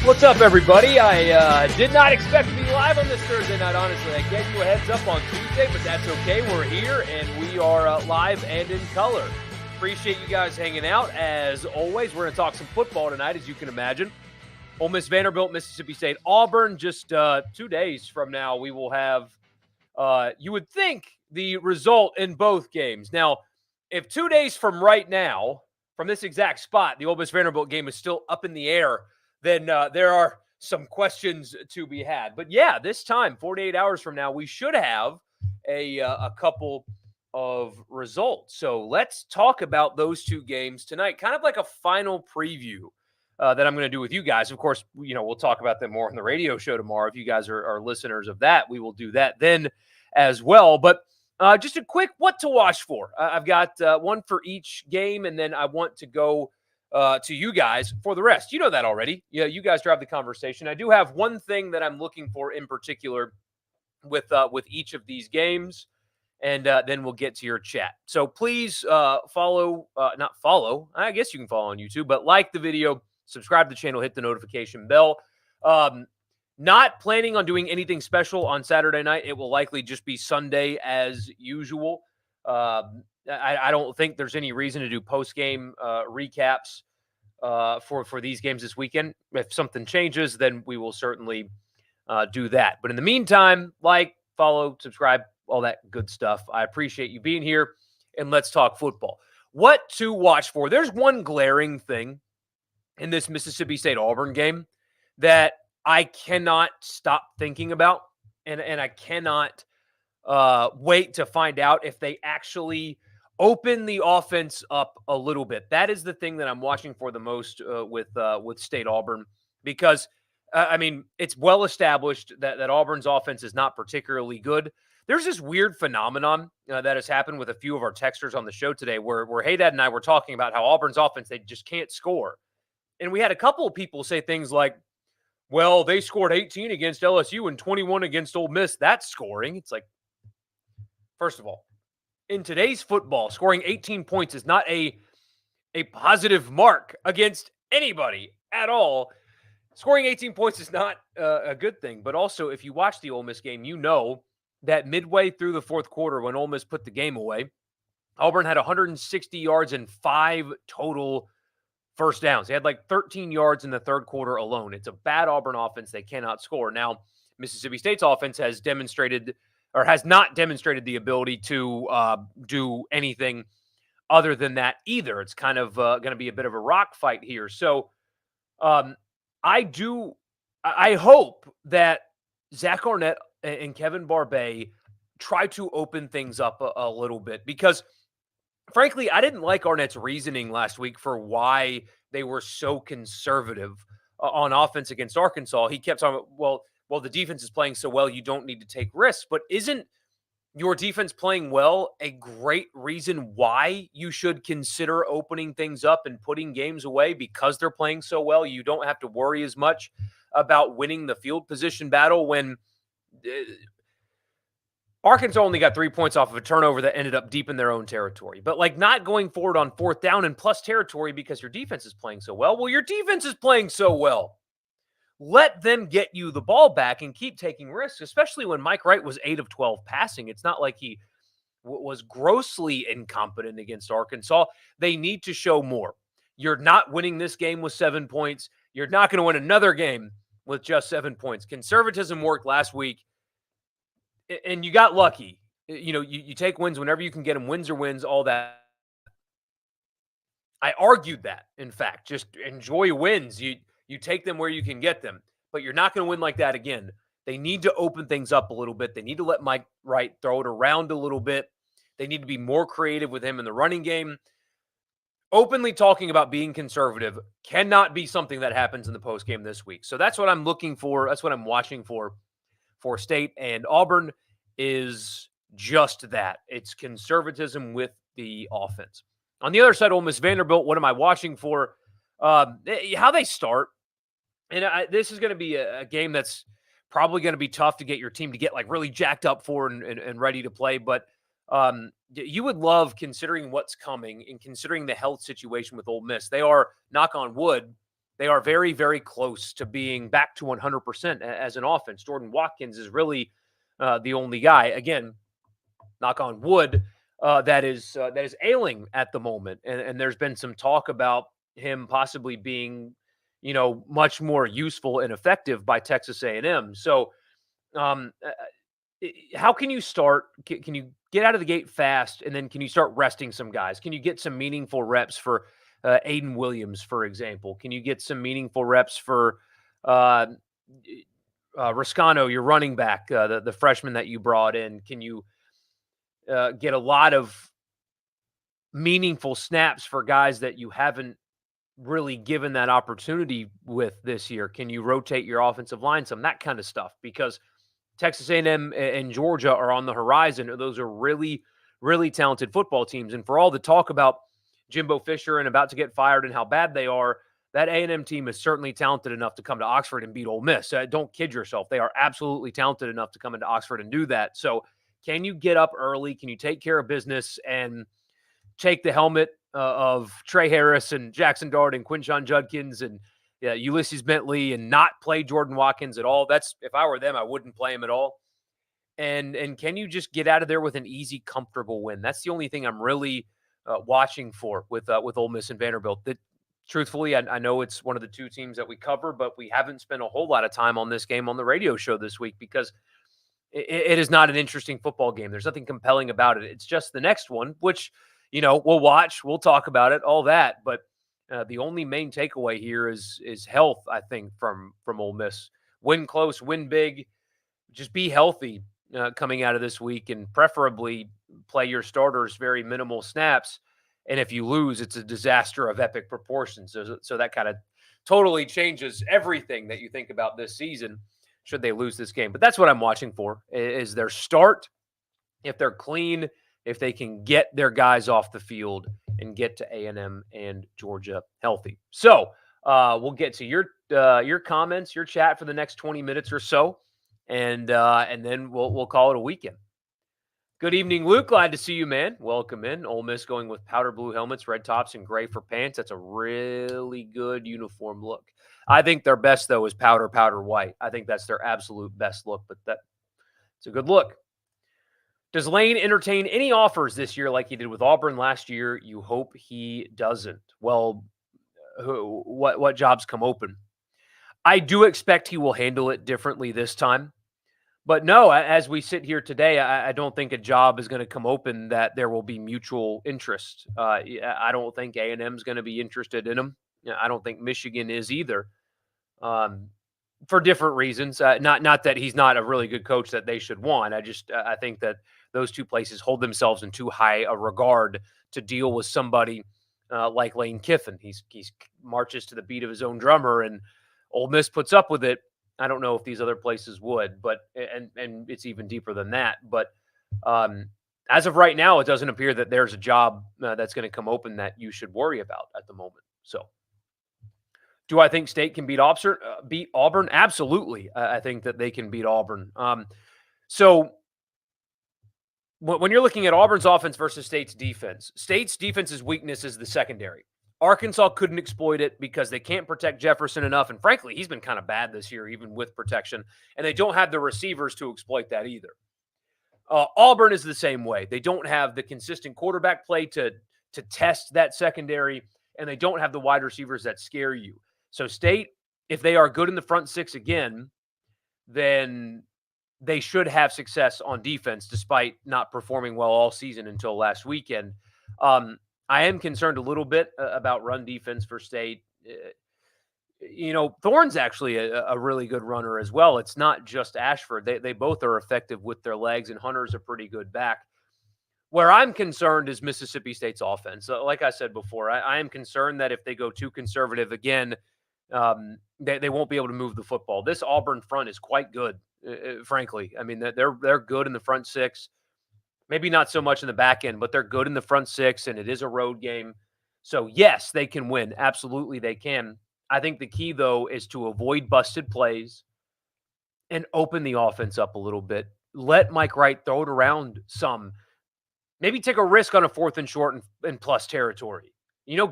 What's up, everybody? I did not expect to be live on this Thursday night, honestly. I gave you a heads up on Tuesday, but that's okay. We're here, and we are live and in color. Appreciate you guys hanging out. As always, we're going to talk some football tonight, as you can imagine. Ole Miss, Vanderbilt, Mississippi State, Auburn. Just 2 days from now, we will have, you would think, the result in both games. Now, if 2 days from right now, from this exact spot, the Ole Miss Vanderbilt game is still up in the air, then there are some questions to be had. But yeah, this time, 48 hours from now, we should have a couple of results. So let's talk about those two games tonight, kind of like a final preview that I'm going to do with you guys. Of course, you know, we'll talk about them more on the radio show tomorrow. If you guys are listeners of that, we will do that then as well. But just a quick what to watch for. I've got one for each game, and then I want to go to you guys for the rest. You know that already. Yeah, you guys drive the conversation. I do have one thing that I'm looking for in particular with each of these games, and then we'll get to your chat. So please not follow. I guess you can follow on YouTube, but like the video, subscribe to the channel, hit the notification bell. Not planning on doing anything special on Saturday night. It will likely just be Sunday as usual. I don't think there's any reason to do post-game recaps for these games this weekend. If something changes, then we will certainly do that. But in the meantime, like, follow, subscribe, all that good stuff. I appreciate you being here, and let's talk football. What to watch for? There's one glaring thing in this Mississippi State-Auburn game that I cannot stop thinking about, and I cannot wait to find out if they actually open the offense up a little bit. That is the thing that I'm watching for the most with State Auburn, because I mean, it's well established that Auburn's offense is not particularly good. There's this weird phenomenon that has happened with a few of our texters on the show today, where Haydad and I were talking about how Auburn's offense, they just can't score, and we had a couple of people say things like, "Well, they scored 18 against LSU and 21 against Ole Miss. That's scoring." It's like, first of all, in today's football, scoring 18 points is not a positive mark against anybody at all. Scoring 18 points is not a good thing. But also, if you watch the Ole Miss game, you know that midway through the fourth quarter, when Ole Miss put the game away, Auburn had 160 yards and 5 total first downs. They had like 13 yards in the third quarter alone. It's a bad Auburn offense. They cannot score. Now, Mississippi State's offense has not demonstrated the ability to do anything other than that either. It's kind of going to be a bit of a rock fight here. So I hope that Zach Arnett and Kevin Barbay try to open things up a little bit, because frankly, I didn't like Arnett's reasoning last week for why they were so conservative on offense against Arkansas. He kept talking about, well, the defense is playing so well, you don't need to take risks. But isn't your defense playing well a great reason why you should consider opening things up and putting games away? Because they're playing so well, you don't have to worry as much about winning the field position battle when Arkansas only got 3 points off of a turnover that ended up deep in their own territory. But like not going forward on fourth down and plus territory because your defense is playing so well. Well, your defense is playing so well. Let them get you the ball back and keep taking risks, especially when Mike Wright was 8 of 12 passing. It's not like he was grossly incompetent against Arkansas. They need to show more. You're not winning this game with 7 points. You're not going to win another game with just 7 points. Conservatism worked last week, and you got lucky. You know, you take wins whenever you can get them. Wins are wins, all that. I argued that, in fact. Just enjoy wins. You take them where you can get them, but you're not going to win like that again. They need to open things up a little bit. They need to let Mike Wright throw it around a little bit. They need to be more creative with him in the running game. Openly talking about being conservative cannot be something that happens in the postgame this week. So that's what I'm looking for. That's what I'm watching for State. And Auburn is just that. It's conservatism with the offense. On the other side, Ole Miss Vanderbilt, what am I watching for? How they start. And this is going to be a game that's probably going to be tough to get your team to get like really jacked up for and ready to play. But you would love, considering what's coming and considering the health situation with Ole Miss. They are, knock on wood, they are very, very close to being back to 100% as an offense. Jordan Watkins is really the only guy, again, knock on wood, that is ailing at the moment. And there's been some talk about him possibly being, much more useful and effective by Texas A&M. So, um, uh, how can you start? Can you get out of the gate fast, and then can you start resting some guys? Can you get some meaningful reps for Aiden Williams, for example? Can you get some meaningful reps for uh, Riscano, your running back, the freshman that you brought in? Can you get a lot of meaningful snaps for guys that you haven't really given that opportunity with this year? Can you rotate your offensive line some, that kind of stuff? Because Texas A&M and Georgia are on the horizon. Those are really, really talented football teams. And for all the talk about Jimbo Fisher and about to get fired and how bad they are, that A&M team is certainly talented enough to come to Oxford and beat Ole Miss. Don't kid yourself. They are absolutely talented enough to come into Oxford and do that. So can you get up early? Can you take care of business and take the helmet of Trey Harris and Jackson Dart and Quinshon Judkins and Ulysses Bentley and not play Jordan Watkins at all? That's, if I were them, I wouldn't play him at all. And can you just get out of there with an easy, comfortable win? That's the only thing I'm really watching for with Ole Miss and Vanderbilt. That, truthfully, I know it's one of the two teams that we cover, but we haven't spent a whole lot of time on this game on the radio show this week because it is not an interesting football game. There's nothing compelling about it. It's just the next one, which, we'll watch, we'll talk about it, all that. But the only main takeaway here is health, I think, from Ole Miss. Win close, win big, just be healthy coming out of this week, and preferably play your starters very minimal snaps. And if you lose, it's a disaster of epic proportions. So that kind of totally changes everything that you think about this season should they lose this game. But that's what I'm watching for, is their start. If they're clean, if they can get their guys off the field and get to A&M and Georgia healthy. So we'll get to your comments, your chat for the next 20 minutes or so, and then we'll call it a weekend. Good evening, Luke. Glad to see you, man. Welcome in. Ole Miss going with powder blue helmets, red tops, and gray for pants. That's a really good uniform look. I think their best, though, is powder white. I think that's their absolute best look, but it's a good look. Does Lane entertain any offers this year like he did with Auburn last year? You hope he doesn't. Well, what jobs come open? I do expect he will handle it differently this time. But no, as we sit here today, I don't think a job is going to come open that there will be mutual interest. I don't think A&M is going to be interested in him. I don't think Michigan is either, for different reasons. Not that he's not a really good coach that they should want. I think that those two places hold themselves in too high a regard to deal with somebody like Lane Kiffin. He's marches to the beat of his own drummer, and Ole Miss puts up with it. I don't know if these other places would, but and it's even deeper than that. But as of right now, it doesn't appear that there's a job that's going to come open that you should worry about at the moment. So, do I think State can beat Auburn? Absolutely. I think that they can beat Auburn. So, when you're looking at Auburn's offense versus State's defense's weakness is the secondary. Arkansas couldn't exploit it because they can't protect Jefferson enough. And frankly, he's been kind of bad this year, even with protection. And they don't have the receivers to exploit that either. Auburn is the same way. They don't have the consistent quarterback play to test that secondary, and they don't have the wide receivers that scare you. So State, if they are good in the front six again, then they should have success on defense despite not performing well all season until last weekend. I am concerned a little bit about run defense for State. Thorne's actually a really good runner as well. It's not just Ashford. They both are effective with their legs, and Hunter's a pretty good back. Where I'm concerned is Mississippi State's offense. Like I said before, I am concerned that if they go too conservative again, they won't be able to move the football. This Auburn front is quite good, frankly. I mean, they're good in the front six. Maybe not so much in the back end, but they're good in the front six, and it is a road game. So, yes, they can win. Absolutely, they can. I think the key, though, is to avoid busted plays and open the offense up a little bit. Let Mike Wright throw it around some. Maybe take a risk on a 4th and short and plus territory.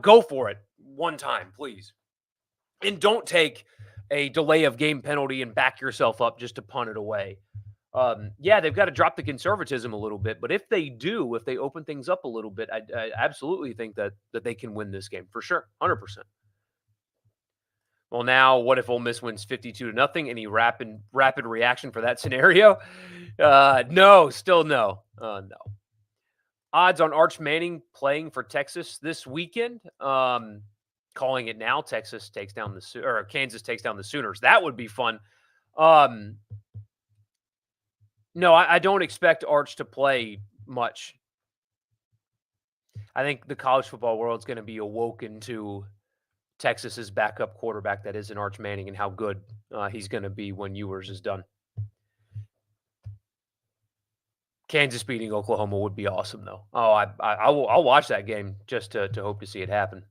Go for it one time, please. And don't take a delay of game penalty and back yourself up just to punt it away. Yeah, they've got to drop the conservatism a little bit, but if they do, if they open things up a little bit, I absolutely think that they can win this game for sure, 100%. Well, now what if Ole Miss wins 52 to nothing? Any rapid reaction for that scenario? No, still no. No. Odds on Arch Manning playing for Texas this weekend. Calling it now, Texas takes down or Kansas takes down the Sooners. That would be fun. Um, no, I don't expect Arch to play much. I think the college football world is going to be awoken to Texas's backup quarterback that is an Arch Manning and how good he's going to be when Ewers is done. Kansas beating Oklahoma would be awesome, though. Oh, I'll watch that game just to hope to see it happen.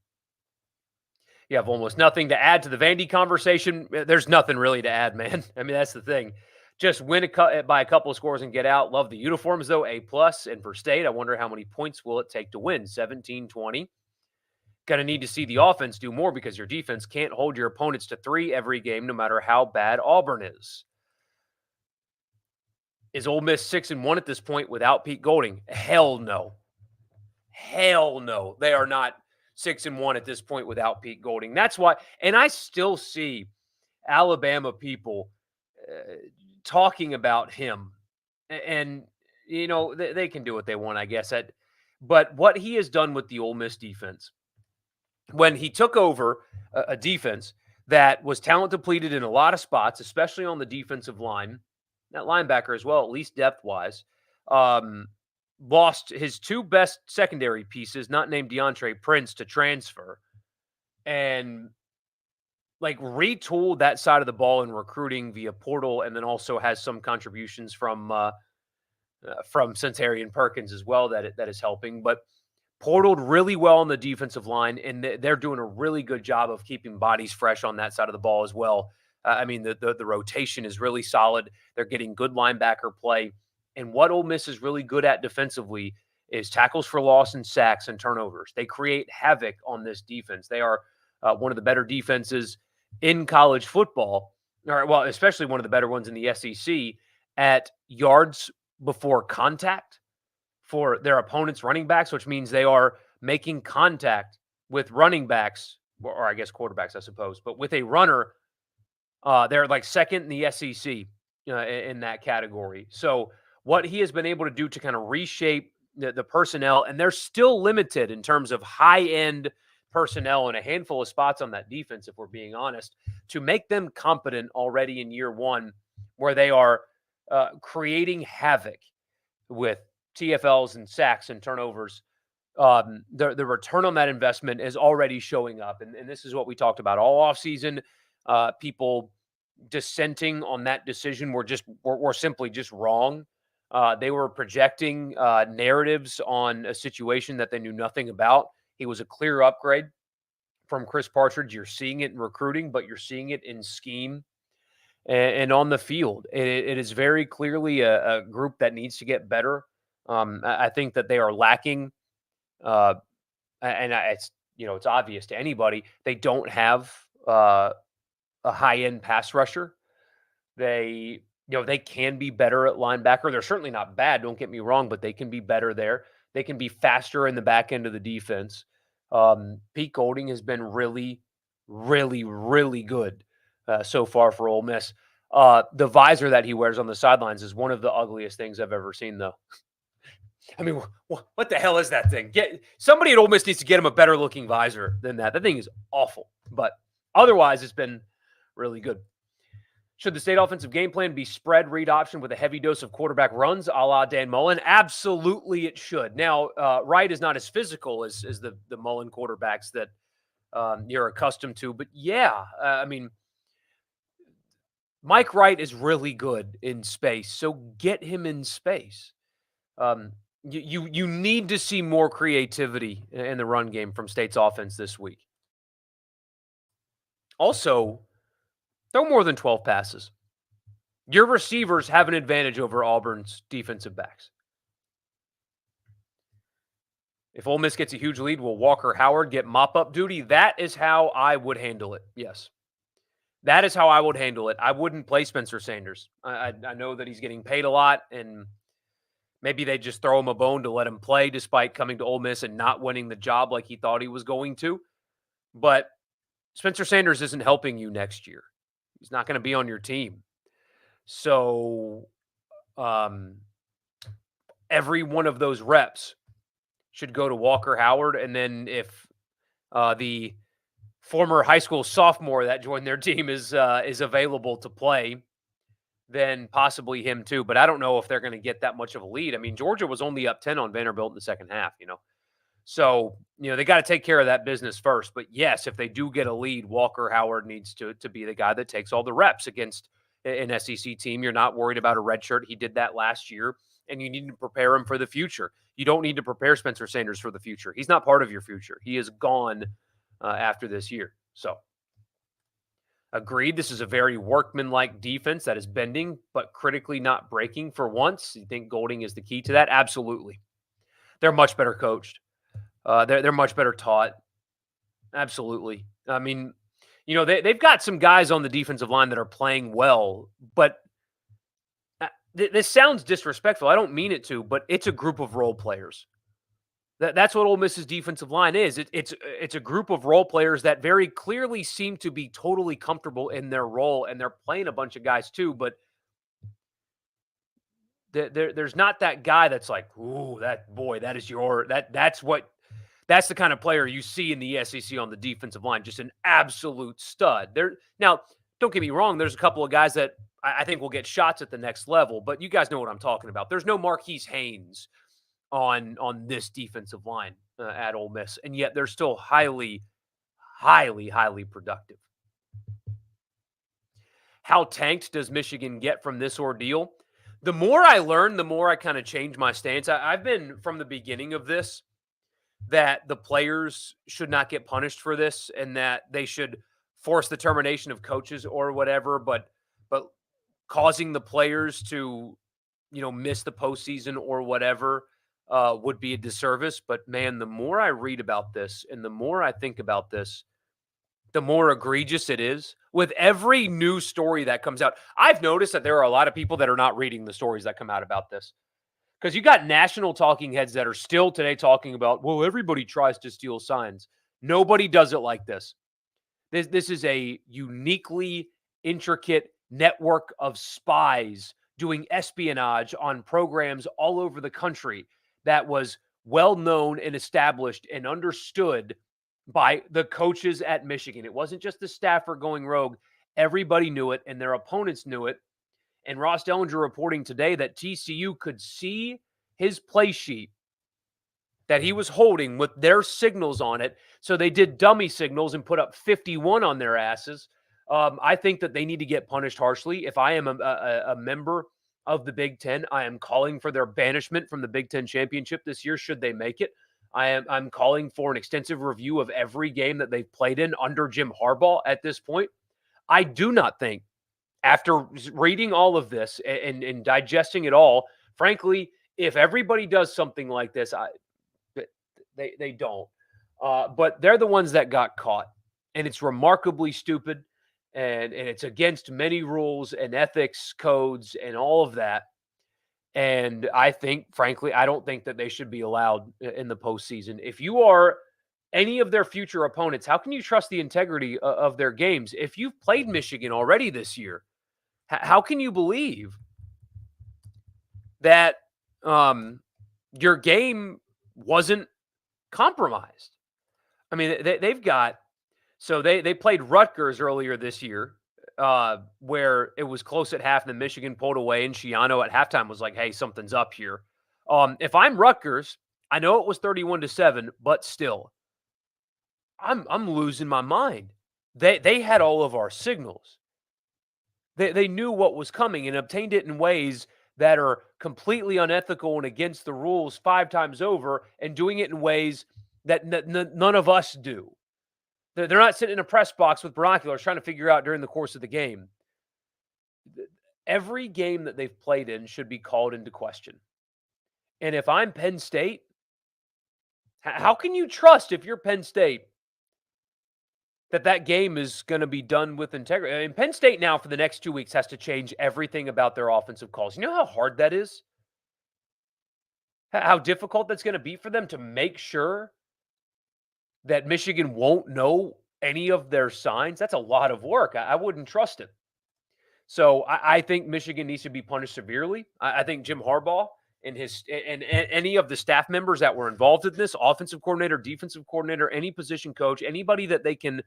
You have almost nothing to add to the Vandy conversation. There's nothing really to add, man. I mean, that's the thing. Just win by a couple of scores and get out. Love the uniforms, though. A+. And for State, I wonder how many points will it take to win? 17-20. Going to need to see the offense do more because your defense can't hold your opponents to 3 every game, no matter how bad Auburn is. Is Ole Miss 6-1 at this point without Pete Golding? Hell no. Hell no. They are not 6-1 at this point without Pete Golding. That's why, and I still see Alabama people talking about him, and you know they can do what they want, I guess. But what he has done with the Ole Miss defense, when he took over a defense that was talent depleted in a lot of spots, especially on the defensive line, that linebacker as well, at least depth wise. Lost his 2 best secondary pieces, not named DeAndre Prince, to transfer, and like retooled that side of the ball in recruiting via portal, and then also has some contributions from Centarian Perkins as well that is helping. But portaled really well on the defensive line, and they're doing a really good job of keeping bodies fresh on that side of the ball as well. I mean, the rotation is really solid. They're getting good linebacker play. And what Ole Miss is really good at defensively is tackles for loss and sacks and turnovers. They create havoc on this defense. They are one of the better defenses in college football, or well, especially one of the better ones in the SEC at yards before contact for their opponent's running backs, which means they are making contact with running backs, or I guess quarterbacks, I suppose, but with a runner, they're like second in the SEC in that category. So what he has been able to do to kind of reshape the personnel, and they're still limited in terms of high-end personnel in a handful of spots on that defense, if we're being honest, to make them competent already in year one, where they are creating havoc with TFLs and sacks and turnovers. The return on that investment is already showing up. And this is what we talked about all offseason. People dissenting on that decision were simply just wrong. They were projecting narratives on a situation that they knew nothing about. He was a clear upgrade from Chris Partridge. You're seeing it in recruiting, but you're seeing it in scheme and on the field. It is very clearly a group that needs to get better. I think that they are lacking, it's obvious to anybody. They don't have a high-end pass rusher. They can be better at linebacker. They're certainly not bad, don't get me wrong, but they can be better there. They can be faster in the back end of the defense. Pete Golding has been really, really, really good so far for Ole Miss. The visor that he wears on the sidelines is one of the ugliest things I've ever seen, though. I mean, what the hell is that thing? Somebody at Ole Miss needs to get him a better looking visor than that. That thing is awful, but otherwise it's been really good. Should the State offensive game plan be spread read option with a heavy dose of quarterback runs a la Dan Mullen? Absolutely it should. Now, Wright is not as physical as the Mullen quarterbacks that you're accustomed to. But yeah, I mean, Mike Wright is really good in space, so get him in space. You need to see more creativity in the run game from State's offense this week. Also, throw more than 12 passes. Your receivers have an advantage over Auburn's defensive backs. If Ole Miss gets a huge lead, will Walker Howard get mop-up duty? That is how I would handle it, yes. That is how I would handle it. I wouldn't play Spencer Sanders. I know that he's getting paid a lot, and maybe they just throw him a bone to let him play despite coming to Ole Miss and not winning the job like he thought he was going to. But Spencer Sanders isn't helping you next year. He's not going to be on your team. So um, every one of those reps should go to Walker Howard. And then if the former high school sophomore that joined their team is available to play, then possibly him too. But I don't know if they're going to get that much of a lead. I mean, Georgia was only up 10 on Vanderbilt in the second half, So, they got to take care of that business first. But yes, if they do get a lead, Walker Howard needs to be the guy that takes all the reps against an SEC team. You're not worried about a red shirt. He did that last year, and you need to prepare him for the future. You don't need to prepare Spencer Sanders for the future. He's not part of your future. He is gone after this year. So, agreed. This is a very workmanlike defense that is bending, but critically not breaking for once. You think Golding is the key to that? Absolutely. They're much better coached. They're much better taught. Absolutely. I mean, they've got some guys on the defensive line that are playing well, but this sounds disrespectful. I don't mean it to, but it's a group of role players. That's what Ole Miss's defensive line is. It's a group of role players that very clearly seem to be totally comfortable in their role, and they're playing a bunch of guys too, but there's not that guy that's like, ooh, that's the kind of player you see in the SEC on the defensive line, just an absolute stud. Now, don't get me wrong, there's a couple of guys that I think will get shots at the next level, but you guys know what I'm talking about. There's no Marquise Haynes on this defensive line at Ole Miss, and yet they're still highly, highly, highly productive. How tanked does Michigan get from this ordeal? The more I learn, the more I kind of change my stance. I've been, from the beginning of this, that the players should not get punished for this and that they should force the termination of coaches or whatever, but causing the players to, miss the postseason or whatever would be a disservice. But man, the more I read about this and the more I think about this, the more egregious it is. With every new story that comes out, I've noticed that there are a lot of people that are not reading the stories that come out about this. Because you got national talking heads that are still today talking about, well, everybody tries to steal signs. Nobody does it like this. This is a uniquely intricate network of spies doing espionage on programs all over the country that was well known and established and understood by the coaches at Michigan. It wasn't just the staffer going rogue. Everybody knew it, and their opponents knew it. And Ross Dellinger reporting today that TCU could see his play sheet that he was holding with their signals on it. So they did dummy signals and put up 51 on their asses. I think that they need to get punished harshly. If I am a member of the Big Ten, I am calling for their banishment from the Big Ten championship this year, should they make it. I'm calling for an extensive review of every game that they've played in under Jim Harbaugh at this point. I do not think, after reading all of this and digesting it all, frankly, if everybody does something like this, they don't. But they're the ones that got caught. And it's remarkably stupid. And it's against many rules and ethics codes and all of that. And I think, frankly, I don't think that they should be allowed in the postseason. If you are any of their future opponents, how can you trust the integrity of their games? If you've played Michigan already this year, how can you believe that your game wasn't compromised? I mean, they've got – so they played Rutgers earlier this year where it was close at half and then Michigan pulled away, and Schiano at halftime was like, hey, something's up here. If I'm Rutgers, I know it was 31-7, but still, I'm losing my mind. They had all of our signals. They knew what was coming and obtained it in ways that are completely unethical and against the rules 5 times over, and doing it in ways that none of us do. They're not sitting in a press box with binoculars trying to figure out during the course of the game. Every game that they've played in should be called into question. And if I'm Penn State, how can you trust, if you're Penn State, that game is going to be done with integrity. I mean, Penn State now for the next 2 weeks has to change everything about their offensive calls. You know how hard that is? How difficult that's going to be for them to make sure that Michigan won't know any of their signs? That's a lot of work. I wouldn't trust it. So I think Michigan needs to be punished severely. I think Jim Harbaugh and any of the staff members that were involved in this, offensive coordinator, defensive coordinator, any position coach, anybody that they can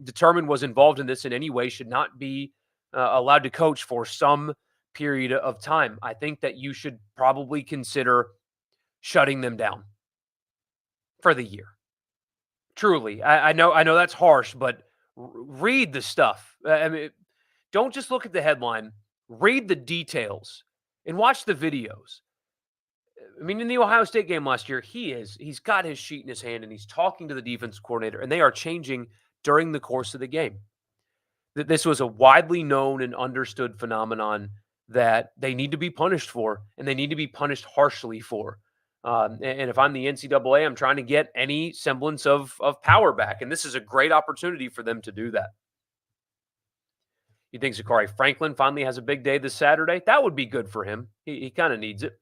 determine was involved in this in any way should not be allowed to coach for some period of time. I think that you should probably consider shutting them down for the year. Truly, I know that's harsh, but read the stuff. I mean, don't just look at the headline. Read the details and watch the videos. I mean, in the Ohio State game last year, he's got his sheet in his hand and he's talking to the defensive coordinator, and they are changing during the course of the game. That this was a widely known and understood phenomenon that they need to be punished for, and they need to be punished harshly for. And if I'm the NCAA, I'm trying to get any semblance of power back, and this is a great opportunity for them to do that. You think Zachary Franklin finally has a big day this Saturday? That would be good for him. He kind of needs it.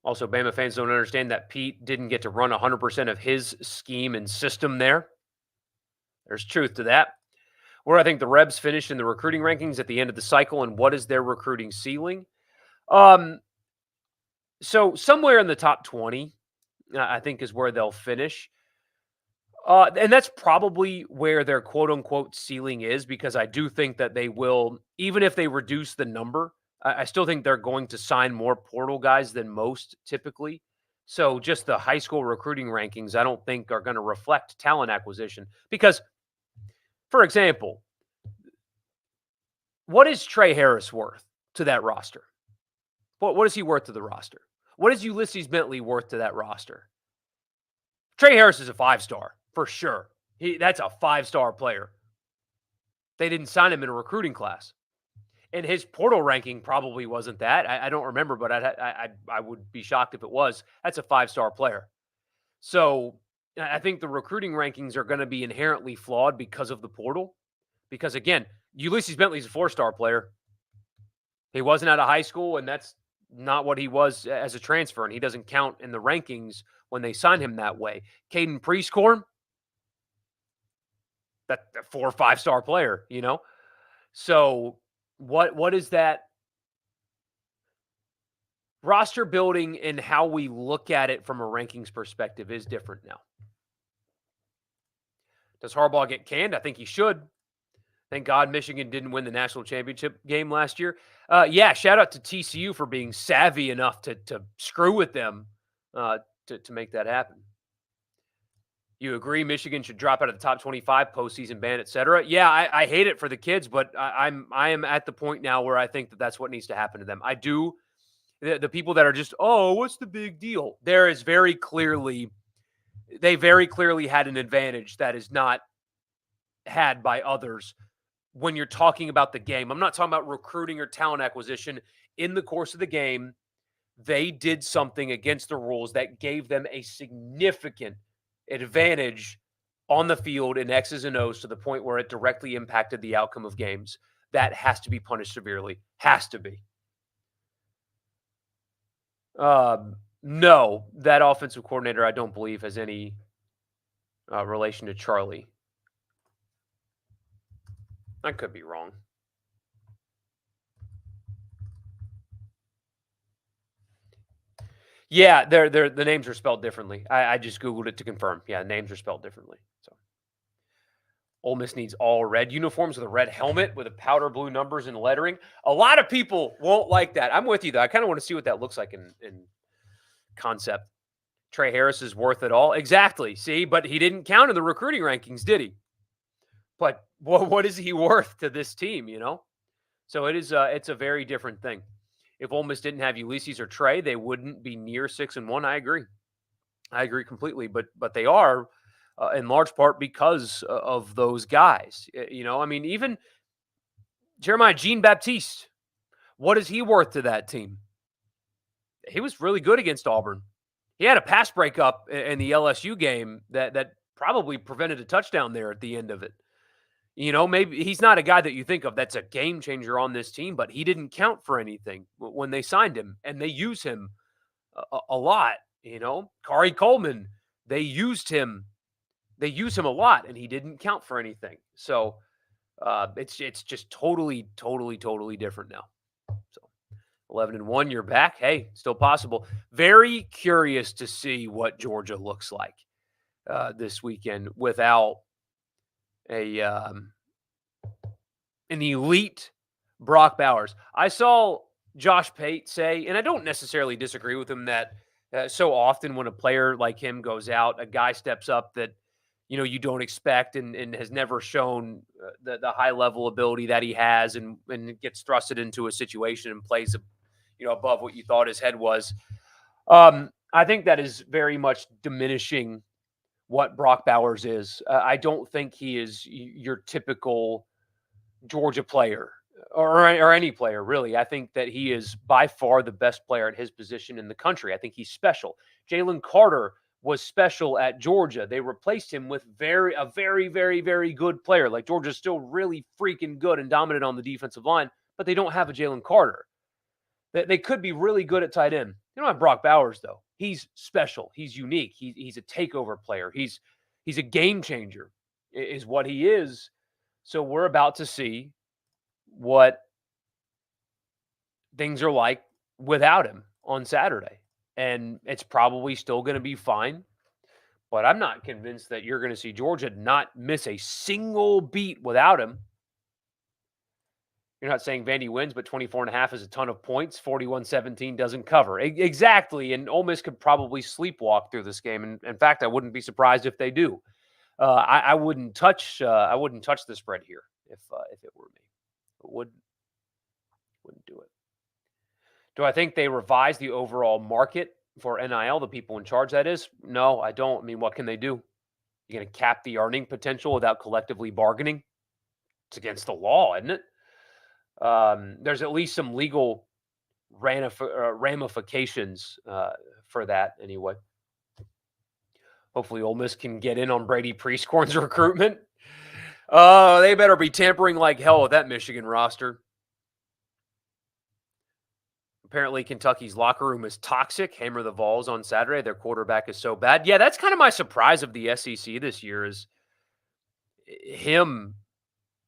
Also, Bama fans don't understand that Pete didn't get to run 100% of his scheme and system there. There's truth to that. Where I think the Rebs finished in the recruiting rankings at the end of the cycle, and what is their recruiting ceiling? So somewhere in the top 20, I think, is where they'll finish. And that's probably where their quote-unquote ceiling is, because I do think that they will, even if they reduce the number, I still think they're going to sign more portal guys than most typically. So just the high school recruiting rankings, I don't think are going to reflect talent acquisition. Because, for example, what is Trey Harris worth to that roster? What is he worth to the roster? What is Ulysses Bentley worth to that roster? Trey Harris is a 5-star, for sure. That's a 5-star player. They didn't sign him in a recruiting class. And his portal ranking probably wasn't that. I don't remember, but I would be shocked if it was. That's a 5-star player. So I think the recruiting rankings are going to be inherently flawed because of the portal. Because, again, Ulysses Bentley's a 4-star player. He wasn't out of high school, and that's not what he was as a transfer, and he doesn't count in the rankings when they sign him that way. Caden Prescorn, that's a 4 or 5-star player, you know? So what is that roster building, and how we look at it from a rankings perspective is different now. Does Harbaugh get canned? I think he should. Thank God Michigan didn't win the national championship game last year. Yeah, shout out to TCU for being savvy enough to screw with them to make that happen. You agree Michigan should drop out of the top 25, postseason ban, et cetera? Yeah, I hate it for the kids, but I am at the point now where I think that that's what needs to happen to them. I do. The people that are just, oh, what's the big deal? There is very clearly had an advantage that is not had by others when you're talking about the game. I'm not talking about recruiting or talent acquisition. In the course of the game, they did something against the rules that gave them a significant advantage on the field in X's and O's to the point where it directly impacted the outcome of games. That has to be punished severely. Has to be. No, that offensive coordinator, I don't believe, has any relation to Charlie. I could be wrong. Yeah, the names are spelled differently. I just Googled it to confirm. Yeah, names are spelled differently. So, Ole Miss needs all red uniforms with a red helmet with a powder blue numbers and lettering. A lot of people won't like that. I'm with you, though. I kind of want to see what that looks like in concept. Trey Harris is worth it all. Exactly. See, but he didn't count in the recruiting rankings, did he? But what is he worth to this team, you know? So it's a very different thing. If Ole Miss didn't have Ulysses or Trey, they wouldn't be near 6-1. I agree completely. But they are in large part because of those guys. You know, I mean, even Jeremiah Jean-Baptiste, what is he worth to that team? He was really good against Auburn. He had a pass breakup in the LSU game that probably prevented a touchdown there at the end of it. Maybe he's not a guy that you think of that's a game changer on this team, but he didn't count for anything when they signed him, and they use him a lot. Kari Coleman, they used him. They use him a lot, and he didn't count for anything. So it's just totally, totally, totally different now. So 11-1, you're back. Hey, still possible. Very curious to see what Georgia looks like this weekend without an elite Brock Bowers. I saw Josh Pate say, and I don't necessarily disagree with him, that so often when a player like him goes out, a guy steps up that you don't expect and has never shown the high level ability that he has, and gets thrusted into a situation and plays above what you thought his head was. I think that is very much diminishing what Brock Bowers is. I don't think he is your typical Georgia player or any player, really. I think that he is by far the best player at his position in the country. I think he's special. Jalen Carter was special at Georgia. They replaced him with a very, very, very good player. Like, Georgia's still really freaking good and dominant on the defensive line, but they don't have a Jalen Carter. They could be really good at tight end. They don't have Brock Bowers, though. He's special. He's unique. He's a takeover player. He's a game changer, is what he is. So we're about to see what things are like without him on Saturday. And it's probably still going to be fine. But I'm not convinced that you're going to see Georgia not miss a single beat without him. You're not saying Vandy wins, but 24.5 is a ton of points. 41-17 doesn't cover. Exactly. And Ole Miss could probably sleepwalk through this game. And in fact, I wouldn't be surprised if they do. I wouldn't touch the spread here if it were me. Wouldn't do it. Do I think they revise the overall market for NIL, the people in charge, that is? No, I don't. I mean, what can they do? You're going to cap the earning potential without collectively bargaining? It's against the law, isn't it? There's at least some legal ramifications for that anyway. Hopefully Ole Miss can get in on Brady Prieskorn's recruitment. They better be tampering like hell with that Michigan roster. Apparently Kentucky's locker room is toxic. Hammer the Vols on Saturday. Their quarterback is so bad. Yeah, that's kind of my surprise of the SEC this year, is him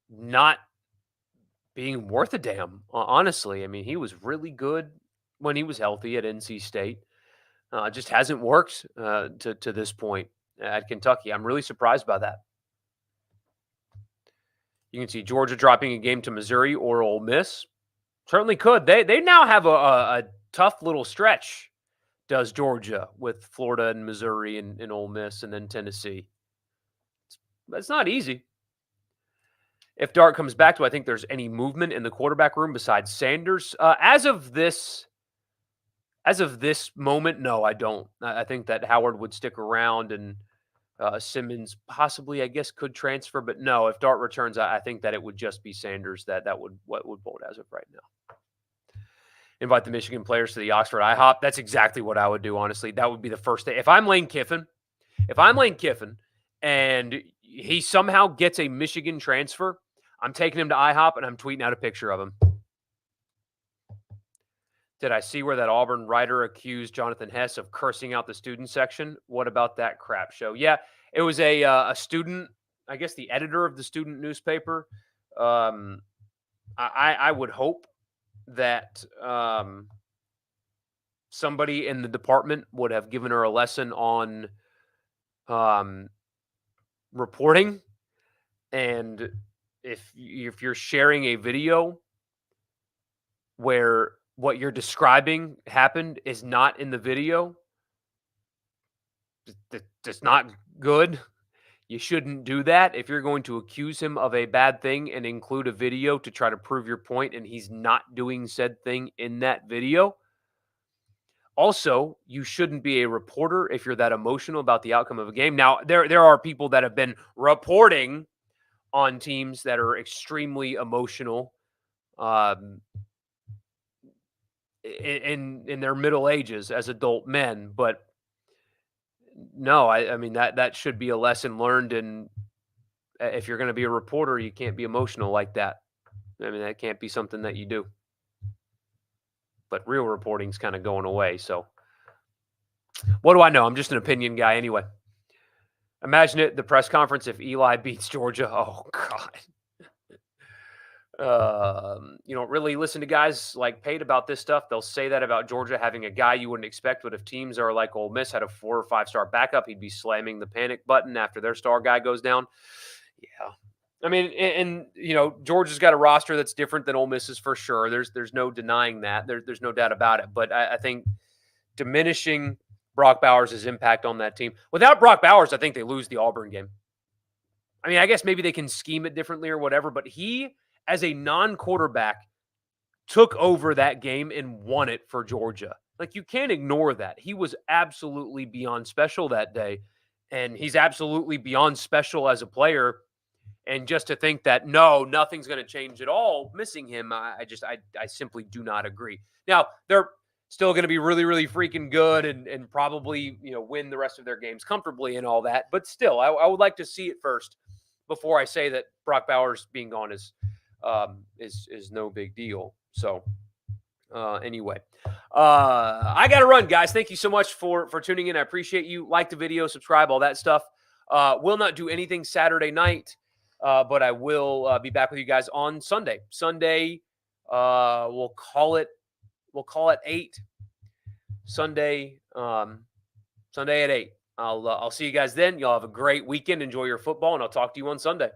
not being worth a damn, honestly. I mean, he was really good when he was healthy at NC State. Just hasn't worked to this point at Kentucky. I'm really surprised by that. You can see Georgia dropping a game to Missouri or Ole Miss. Certainly could. They now have a tough little stretch, does Georgia, with Florida and Missouri and Ole Miss and then Tennessee. That's not easy. If Dart comes back, do I think there's any movement in the quarterback room besides Sanders? As of this moment, no, I don't. I think that Howard would stick around and Simmons possibly, I guess, could transfer. But no, if Dart returns, I think that it would just be Sanders that would bolt as of right now. Invite the Michigan players to the Oxford IHOP. That's exactly what I would do, honestly. That would be the first day. If I'm Lane Kiffin and he somehow gets a Michigan transfer, I'm taking him to IHOP and I'm tweeting out a picture of him. Did I see where that Auburn writer accused Jonathan Hess of cursing out the student section? What about that crap show? Yeah, it was a student, I guess the editor of the student newspaper. I would hope that somebody in the department would have given her a lesson on reporting. And if you're sharing a video where what you're describing happened is not in the video, that's not good. You shouldn't do that. If you're going to accuse him of a bad thing and include a video to try to prove your point and he's not doing said thing in that video. Also, you shouldn't be a reporter if you're that emotional about the outcome of a game. Now, there are people that have been reporting on teams that are extremely emotional in their middle ages as adult men, but No, I mean, that should be a lesson learned, and if you're gonna be a reporter, you can't be emotional like that. I mean, that can't be something that you do. But real reporting's kinda going away, so what do I know? I'm just an opinion guy anyway. Imagine it, the press conference if Eli beats Georgia. Oh god. Really listen to guys like Pate about this stuff. They'll say that about Georgia having a guy you wouldn't expect, but if teams are like Ole Miss had a 4 or 5 star backup, he'd be slamming the panic button after their star guy goes down. Yeah. I mean, Georgia's got a roster that's different than Ole Miss's for sure. There's no denying that. There's no doubt about it. But I think diminishing Brock Bowers' impact on that team. Without Brock Bowers, I think they lose the Auburn game. I mean, I guess maybe they can scheme it differently or whatever, but he, as a non-quarterback, took over that game and won it for Georgia. Like, you can't ignore that. He was absolutely beyond special that day, and he's absolutely beyond special as a player. And just to think that, no, nothing's going to change at all, missing him, I simply do not agree. Now, they're still going to be really, really freaking good and probably, win the rest of their games comfortably and all that. But still, I would like to see it first before I say that Brock Bowers being gone is no big deal. So anyway, I got to run, guys. Thank you so much for tuning in. I appreciate you. Like the video, subscribe, all that stuff. Will not do anything Saturday night, but I will be back with you guys on Sunday. Sunday, we'll call it 8. Sunday at 8. I'll see you guys then. Y'all have a great weekend. Enjoy your football, and I'll talk to you on Sunday.